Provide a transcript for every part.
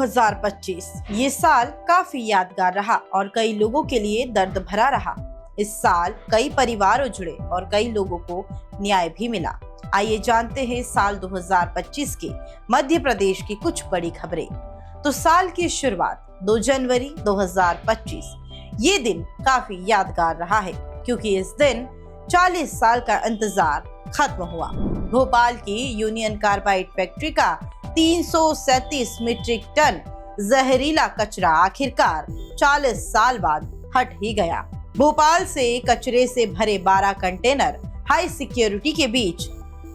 2025 ये साल काफी यादगार रहा और कई लोगों के लिए दर्द भरा रहा। इस साल कई परिवार उजड़े और कई लोगों को न्याय भी मिला। आइए जानते हैं साल 2025 के मध्य प्रदेश की कुछ बड़ी खबरें। तो साल की शुरुआत 2 जनवरी 2025 ये दिन काफी यादगार रहा है क्योंकि इस दिन 40 साल का इंतजार खत्म हुआ। भोपाल की यूनियन कार्बाइड फैक्ट्री का 337 मीट्रिक टन जहरीला कचरा आखिरकार 40 साल बाद हट ही गया। भोपाल से कचरे से भरे 12 कंटेनर हाई सिक्योरिटी के बीच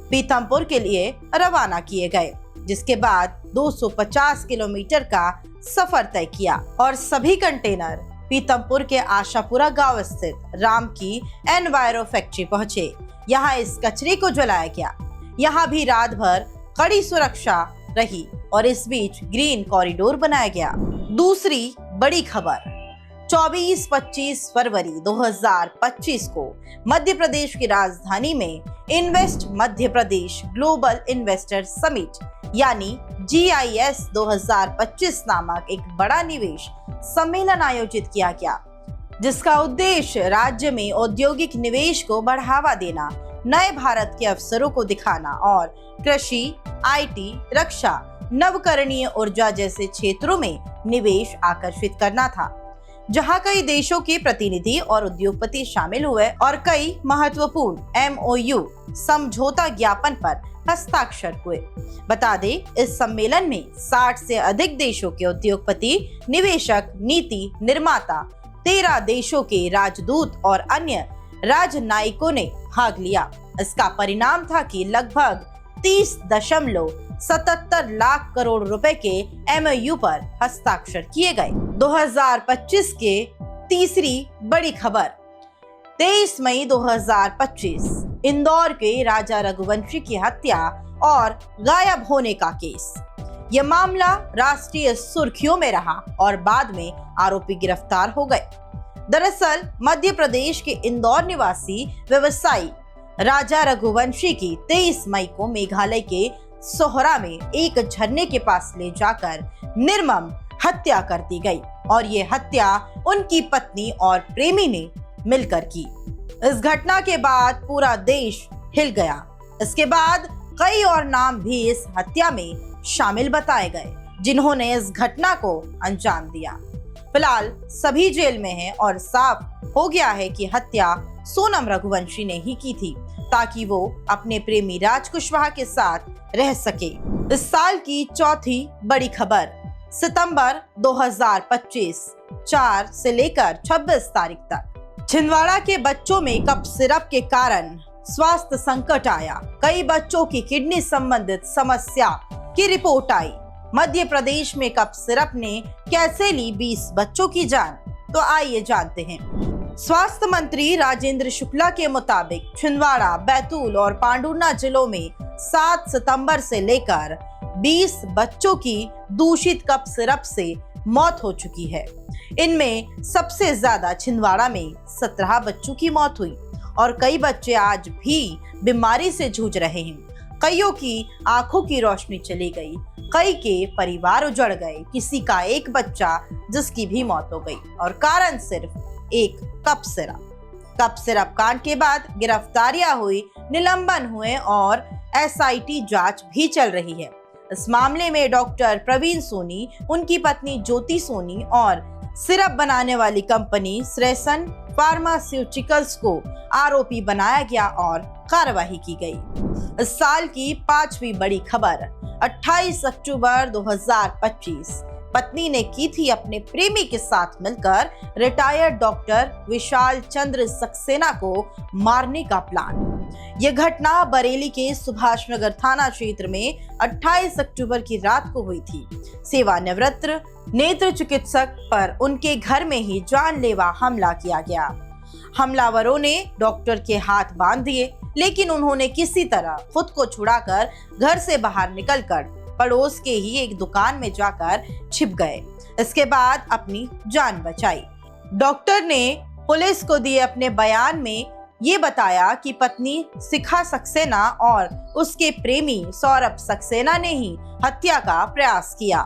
पीथमपुर के लिए रवाना किए गए, जिसके बाद 250 किलोमीटर का सफर तय किया और सभी कंटेनर पीथमपुर के आशापुरा गांव स्थित राम की एनवायरो फैक्ट्री पहुंचे। यहां इस कचरे को जलाया गया। यहां भी रात भर कड़ी सुरक्षा रही और इस बीच ग्रीन कॉरिडोर बनाया गया। दूसरी बड़ी खबर 24-25 फरवरी 2025 को मध्य प्रदेश की राजधानी में invest Madhya Pradesh global investor summit यानी GIS 2025 नामक एक बड़ा निवेश सम्मेलन आयोजित किया गया, जिसका उद्देश्य राज्य में औद्योगिक निवेश को बढ़ावा देना, नए भारत के अवसरों को दिखाना और कृषि, IT, रक्षा, नवकरणीय ऊर्जा जैसे क्षेत्रों में निवेश आकर्षित करना था, जहां कई देशों के प्रतिनिधि और उद्योगपति शामिल हुए और कई महत्वपूर्ण MOU समझौता ज्ञापन पर हस्ताक्षर हुए। बता दें, इस सम्मेलन में 60 से अधिक देशों के उद्योगपति, निवेशक, नीति निर्माता, 13 देशों के राजदूत और अन्य राजनयिकों ने भाग लिया। इसका परिणाम था कि लगभग 30.77 लाख करोड़ रुपए के MOU पर हस्ताक्षर किए गए। 2025 के तीसरी बड़ी खबर 23 मई 2025 इंदौर के राजा रघुवंशी की हत्या और गायब होने का केस। यह मामला राष्ट्रीय सुर्खियों में रहा और बाद में आरोपी गिरफ्तार हो गए। दरअसल मध्य प्रदेश के इंदौर निवासी व्यवसायी राजा रघुवंशी की 23 मई को मेघालय के सोहरा में एक झरने के पास ले जाकर निर्मम हत्या कर दी गई और ये हत्या उनकी पत्नी और प्रेमी ने मिलकर की। इस घटना के बाद पूरा देश हिल गया। इसके बाद कई और नाम भी इस हत्या में शामिल बताए गए, जिन्होंने इस घटना को अंजाम दिया। फिलहाल सभी जेल में हैं और साफ हो गया है कि हत्या सोनम रघुवंशी ने ही की थी ताकि वो अपने प्रेमी राज कुशवाहा के साथ रह सके। इस साल की चौथी बड़ी खबर सितंबर 2025 4 से लेकर 26 तारीख तक छिंदवाड़ा के बच्चों में कफ सिरप के कारण स्वास्थ्य संकट आया। कई बच्चों की किडनी संबंधित समस्या की रिपोर्ट आई। मध्य प्रदेश में कफ सिरप ने कैसे ली 20 बच्चों की जान, तो आइए जानते हैं। स्वास्थ्य मंत्री राजेंद्र शुक्ला के मुताबिक छिंदवाड़ा, बैतूल और पांडुर्ना जिलों में 7 सितंबर से लेकर 20 बच्चों की दूषित कफ सिरप से मौत हो चुकी है। इनमें सबसे ज्यादा छिंदवाड़ा में 17 बच्चों की मौत हुई और कई बच्चे आज भी बीमारी से जूझ रहे हैं। कईयों की आंखों की रोशनी चली गई, कई के परिवार उजड़ गए, किसी का एक बच्चा जिसकी भी मौत हो गई और कारण सिर्फ एक कफ सिरप कांड के बाद गिरफ्तारियां हुई, निलंबन हुए और SIT जांच भी चल रही है। इस मामले में डॉक्टर प्रवीण सोनी, उनकी पत्नी ज्योति सोनी और सिरप बनाने वाली कंपनी श्रेयसन फार्मास्यूटिकल्स को आरोपी बनाया गया और कार्रवाई की गई। इस साल की 5वीं बड़ी खबर 28 अक्टूबर 2025 पत्नी ने की थी अपने प्रेमी के साथ मिलकर रिटायर्ड डॉक्टर विशाल चंद्र सक्सेना को मारने का प्लान। यह घटना बरेली के सुभाष नगर थाना क्षेत्र में 28 अक्टूबर की रात को हुई थी। सेवानिवृत्त नेत्र चिकित्सक पर उनके घर में ही जानलेवा हमला किया गया। हमलावरों ने डॉक्टर के हाथ बांध दिए, लेकिन उन्होंने किसी तरह खुद को छुड़ाकर घर से बाहर निकलकर पड़ोस के ही एक दुकान में जाकर छिप गए। इसके बाद अपनी जान बचाई। डॉक्टर ने पुलिस को दिए अपने बयान में ये बताया कि पत्नी शिखा सक्सेना और उसके प्रेमी सौरभ सक्सेना ने ही हत्या का प्रयास किया।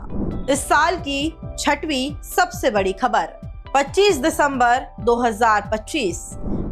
इस साल की 6वीं सबसे बड़ी खबर। 25 दिसंबर 2025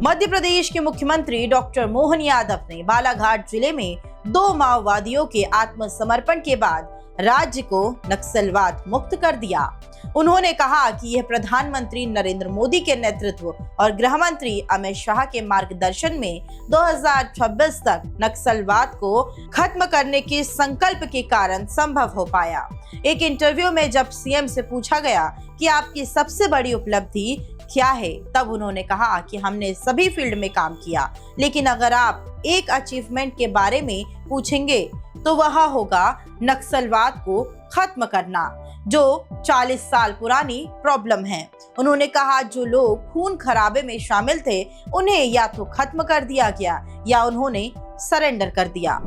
मध्य प्रदेश के मुख्यमंत्री डॉक्टर मोहन यादव ने बालाघाट जिले में 2 माओवादियों के आत्मसमर्पण के बाद राज्य को नक्सलवाद मुक्त कर दिया। उन्होंने कहा कि यह प्रधानमंत्री नरेंद्र मोदी के नेतृत्व और गृह मंत्री अमित शाह के मार्गदर्शन में 2026 तक नक्सलवाद को खत्म करने के संकल्प के कारण संभव हो पाया। एक इंटरव्यू में जब सीएम से पूछा गया कि आपकी सबसे बड़ी उपलब्धि क्या है, तब उन्होंने कहा कि हमने सभी फील्ड में काम किया, लेकिन अगर आप एक अचीवमेंट के बारे में पूछेंगे तो वह होगा नक्सलवाद को खत्म करना, जो 40 साल पुरानी प्रॉब्लम है। उन्होंने कहा जो लोग खून खराबे में शामिल थे उन्हें या तो खत्म कर दिया गया या उन्होंने सरेंडर कर दिया।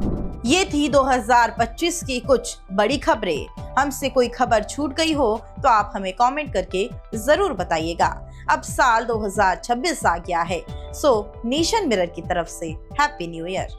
ये थी 2025 की कुछ बड़ी खबरें। हमसे कोई खबर छूट गई हो तो आप हमें कमेंट करके जरूर बताइएगा। अब साल 2026 आ गया है, सो नेशन मिरर की तरफ से हैप्पी न्यू ईयर।